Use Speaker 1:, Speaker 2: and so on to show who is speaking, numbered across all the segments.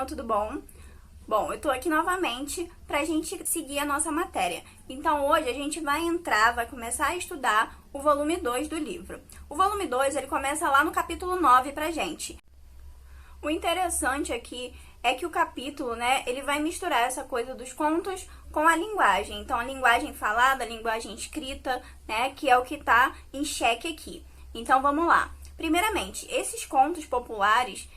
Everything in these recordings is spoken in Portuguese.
Speaker 1: Luana, tudo bom? Bom, eu tô aqui novamente pra gente seguir a nossa matéria. Então hoje a gente vai começar a estudar o volume 2 do livro. O volume 2, ele começa lá no capítulo 9 pra gente. O interessante aqui é que o capítulo, ele vai misturar essa coisa dos contos com a linguagem. Então a linguagem falada, a linguagem escrita, que é o que tá em xeque aqui. Então vamos lá. Primeiramente, esses contos populares,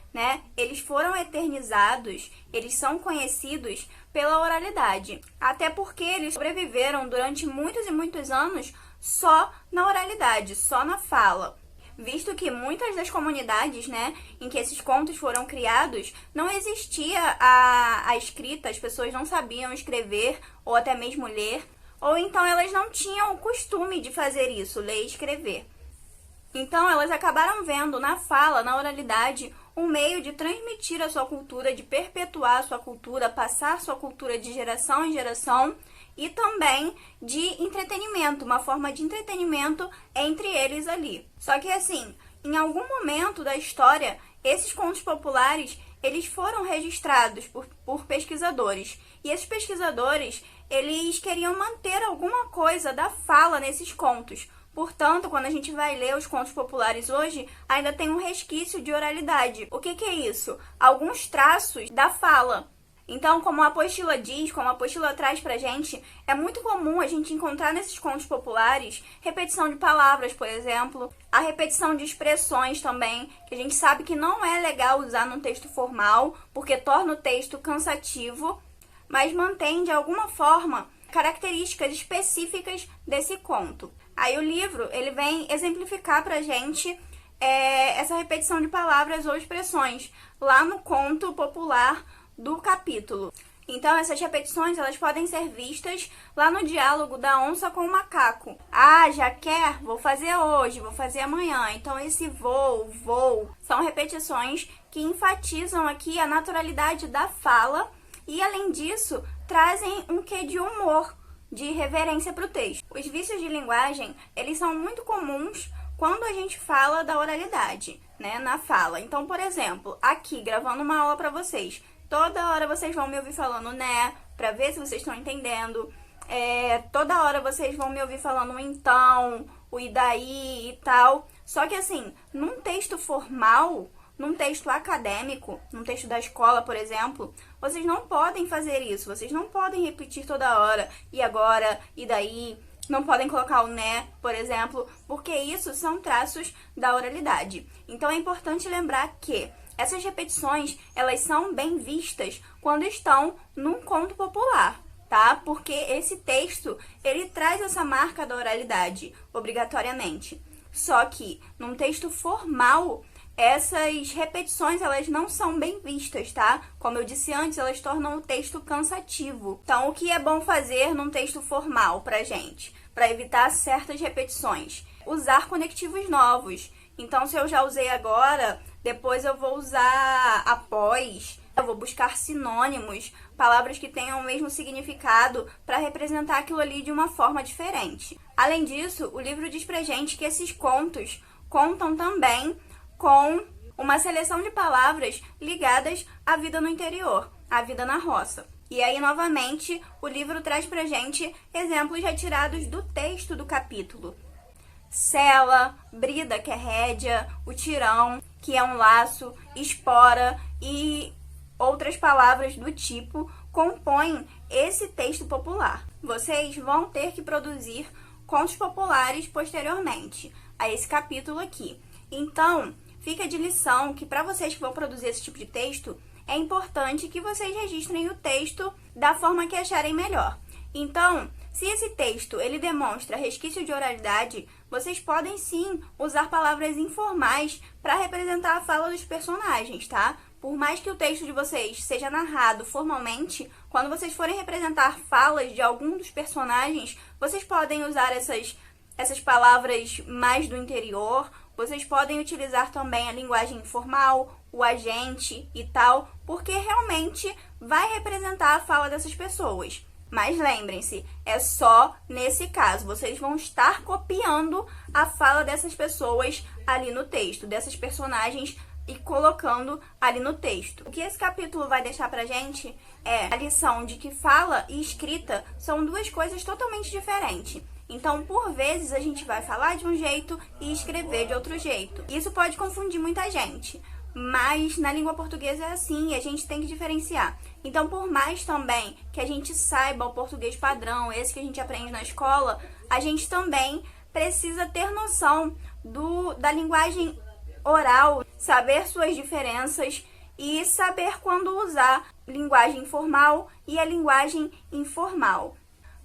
Speaker 1: eles foram eternizados, eles são conhecidos pela oralidade. Até porque eles sobreviveram durante muitos e muitos anos só na oralidade, só na fala. Visto que muitas das comunidades, em que esses contos foram criados, não existia a escrita, as pessoas não sabiam escrever ou até mesmo ler, ou então elas não tinham o costume de fazer isso, ler e escrever. Então, elas acabaram vendo na fala, na oralidade, um meio de transmitir a sua cultura, de perpetuar a sua cultura, passar a sua cultura de geração em geração e também de entretenimento, uma forma de entretenimento entre eles ali. Só que assim, em algum momento da história, esses contos populares, eles foram registrados por pesquisadores. E esses pesquisadores, eles queriam manter alguma coisa da fala nesses contos. Portanto, quando a gente vai ler os contos populares hoje, ainda tem um resquício de oralidade. O que é isso? Alguns traços da fala. Então, como a apostila diz, como a apostila traz pra gente, é muito comum a gente encontrar nesses contos populares repetição de palavras, por exemplo, a repetição de expressões também, que a gente sabe que não é legal usar num texto formal, porque torna o texto cansativo, mas mantém de alguma forma características específicas desse conto. Aí o livro, ele vem exemplificar pra gente essa repetição de palavras ou expressões lá no conto popular do capítulo. Então, essas repetições, elas podem ser vistas lá no diálogo da onça com o macaco. Ah, já quer? Vou fazer hoje, vou fazer amanhã. Então, esse vou, são repetições que enfatizam aqui a naturalidade da fala e, além disso, trazem um quê de humor, de reverência para o texto. Os vícios de linguagem, eles são muito comuns quando a gente fala da oralidade, na fala. Então, por exemplo, aqui, gravando uma aula para vocês, toda hora vocês vão me ouvir falando para ver se vocês estão entendendo. Toda hora vocês vão me ouvir falando então, o e daí e tal. Só que assim, num texto formal, num texto acadêmico, num texto da escola, por exemplo, vocês não podem fazer isso. Vocês não podem repetir toda hora, e agora, e daí. Não podem colocar o por exemplo, porque isso são traços da oralidade. Então é importante lembrar que essas repetições, elas são bem vistas quando estão num conto popular, tá? Porque esse texto, ele traz essa marca da oralidade, obrigatoriamente. Só que, num texto formal, essas repetições, elas não são bem vistas, tá? Como eu disse antes, elas tornam o texto cansativo. Então, o que é bom fazer num texto formal pra gente? Pra evitar certas repetições? Usar conectivos novos. Então, se eu já usei agora, depois eu vou usar após, eu vou buscar sinônimos, palavras que tenham o mesmo significado para representar aquilo ali de uma forma diferente. Além disso, o livro diz pra gente que esses contos contam também com uma seleção de palavras ligadas à vida no interior, à vida na roça. E aí, novamente, o livro traz pra gente exemplos retirados do texto do capítulo. Sela, brida, que é rédea, o tirão, que é um laço, espora e outras palavras do tipo compõem esse texto popular. Vocês vão ter que produzir contos populares posteriormente a esse capítulo aqui. Então, fica de lição que para vocês que vão produzir esse tipo de texto, é importante que vocês registrem o texto da forma que acharem melhor. Então, se esse texto ele demonstra resquício de oralidade, vocês podem sim usar palavras informais para representar a fala dos personagens, tá? Por mais que o texto de vocês seja narrado formalmente, quando vocês forem representar falas de algum dos personagens, vocês podem usar essas palavras mais do interior. Vocês podem utilizar também a linguagem informal, o agente e tal, porque realmente vai representar a fala dessas pessoas. Mas lembrem-se, é só nesse caso. Vocês vão estar copiando a fala dessas pessoas ali no texto, dessas personagens e colocando ali no texto. O que esse capítulo vai deixar pra gente é a lição de que fala e escrita são duas coisas totalmente diferentes. Então, por vezes, a gente vai falar de um jeito e escrever de outro jeito. Isso pode confundir muita gente, mas na língua portuguesa é assim e a gente tem que diferenciar. Então, por mais também que a gente saiba o português padrão, esse que a gente aprende na escola, a gente também precisa ter noção da linguagem oral, saber suas diferenças e saber quando usar linguagem formal e a linguagem informal.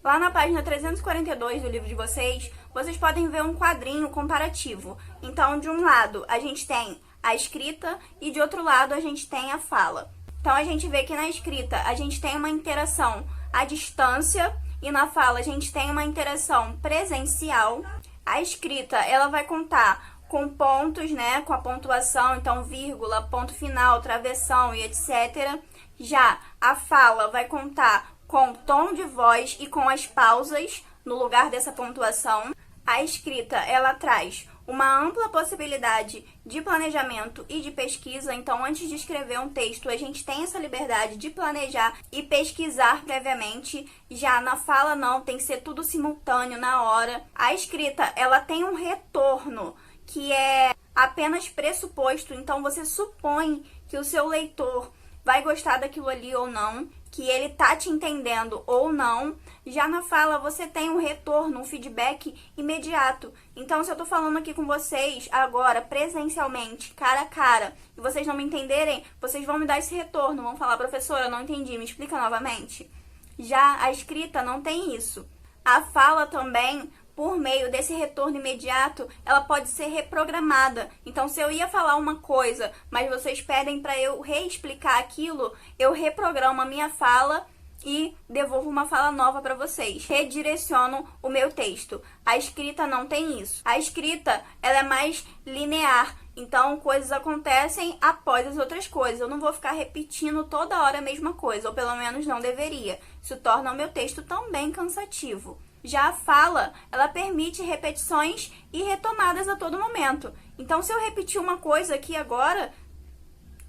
Speaker 1: Lá na página 342 do livro de vocês podem ver um quadrinho comparativo. Então, de um lado, a gente tem a escrita e de outro lado, a gente tem a fala. Então, a gente vê que na escrita, a gente tem uma interação à distância e na fala, a gente tem uma interação presencial. A escrita, ela vai contar com pontos, né, com a pontuação, então vírgula, ponto final, travessão e etc. Já a fala vai contar com tom de voz e com as pausas no lugar dessa pontuação. A escrita, ela traz uma ampla possibilidade de planejamento e de pesquisa. Então, antes de escrever um texto, a gente tem essa liberdade de planejar e pesquisar previamente. Já na fala, não, tem que ser tudo simultâneo, na hora. A escrita, ela tem um retorno que é apenas pressuposto. Então, você supõe que o seu leitor vai gostar daquilo ali ou não, que ele tá te entendendo ou não. Já na fala, você tem um retorno, um feedback imediato. Então, se eu tô falando aqui com vocês agora, presencialmente, cara a cara, e vocês não me entenderem, vocês vão me dar esse retorno, vão falar, professora, eu não entendi, me explica novamente. Já a escrita não tem isso. A fala também, por meio desse retorno imediato, ela pode ser reprogramada. Então, se eu ia falar uma coisa, mas vocês pedem para eu reexplicar aquilo, eu reprogramo a minha fala e devolvo uma fala nova para vocês. Redireciono o meu texto. A escrita não tem isso. A escrita, ela é mais linear. Então, coisas acontecem após as outras coisas. Eu não vou ficar repetindo toda hora a mesma coisa, ou pelo menos não deveria. Isso torna o meu texto também cansativo. Já a fala, ela permite repetições e retomadas a todo momento. Então, se eu repetir uma coisa aqui agora,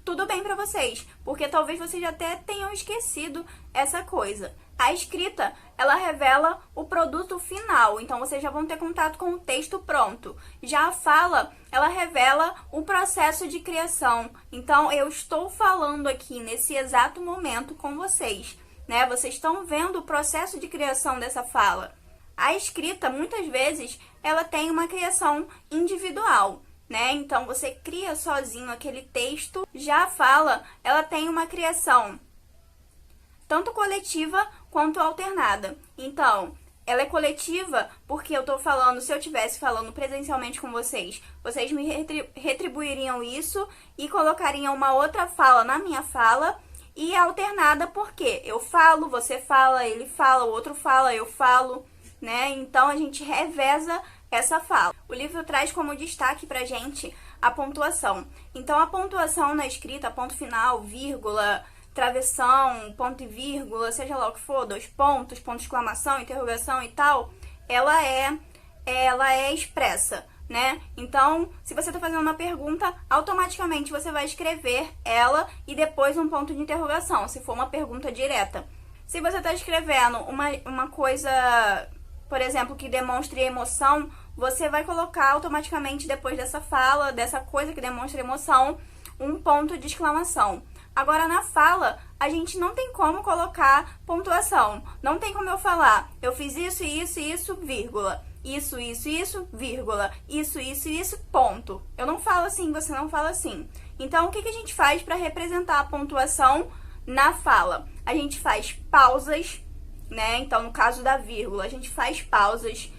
Speaker 1: tudo bem para vocês, porque talvez vocês até tenham esquecido essa coisa. A escrita, ela revela o produto final, então vocês já vão ter contato com o texto pronto. Já a fala, ela revela o processo de criação. Então, eu estou falando aqui nesse exato momento com vocês, né? Vocês estão vendo o processo de criação dessa fala. A escrita, muitas vezes, ela tem uma criação individual, né? Então, você cria sozinho aquele texto. Já a fala, ela tem uma criação tanto coletiva quanto alternada. Então, ela é coletiva porque eu tô falando, se eu estivesse falando presencialmente com vocês, vocês me retribuiriam isso e colocariam uma outra fala na minha fala. E alternada porque eu falo, você fala, ele fala, o outro fala, eu falo, né? Então, a gente reveza essa fala. O livro traz como destaque pra gente a pontuação. Então, a pontuação na escrita, ponto final, vírgula, travessão, ponto e vírgula, seja lá o que for, 2 pontos, ponto de exclamação, interrogação e tal, ela é expressa, né? Então, se você está fazendo uma pergunta, automaticamente você vai escrever ela e depois um ponto de interrogação, se for uma pergunta direta. Se você está escrevendo uma coisa, por exemplo, que demonstre emoção, você vai colocar automaticamente depois dessa fala, dessa coisa que demonstra emoção, um ponto de exclamação. Agora, na fala, a gente não tem como colocar pontuação. Não tem como eu falar, eu fiz isso, isso, isso, vírgula. Isso, vírgula. Isso, ponto. Eu não falo assim, você não fala assim. Então, o que a gente faz para representar a pontuação na fala? A gente faz pausas, né? Então, no caso da vírgula, a gente faz pausas.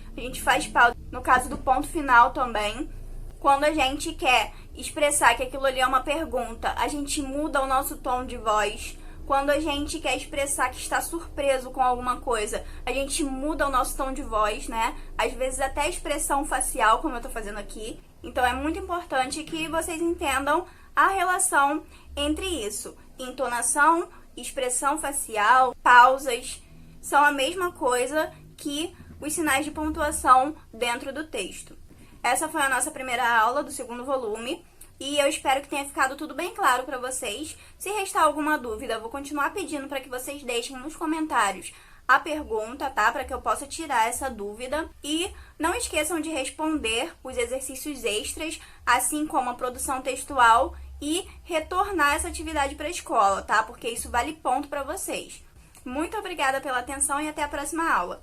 Speaker 1: No caso do ponto final também. Quando a gente quer expressar que aquilo ali é uma pergunta, a gente muda o nosso tom de voz. Quando a gente quer expressar que está surpreso com alguma coisa, a gente muda o nosso tom de voz, né? Às vezes até a expressão facial, como eu tô fazendo aqui. Então, é muito importante que vocês entendam a relação entre isso. Entonação, expressão facial, pausas, são a mesma coisa que os sinais de pontuação dentro do texto. Essa foi a nossa primeira aula do segundo volume. E eu espero que tenha ficado tudo bem claro para vocês. Se restar alguma dúvida, eu vou continuar pedindo para que vocês deixem nos comentários a pergunta, tá? Para que eu possa tirar essa dúvida. E não esqueçam de responder os exercícios extras, assim como a produção textual e retornar essa atividade para a escola, tá? Porque isso vale ponto para vocês. Muito obrigada pela atenção e até a próxima aula.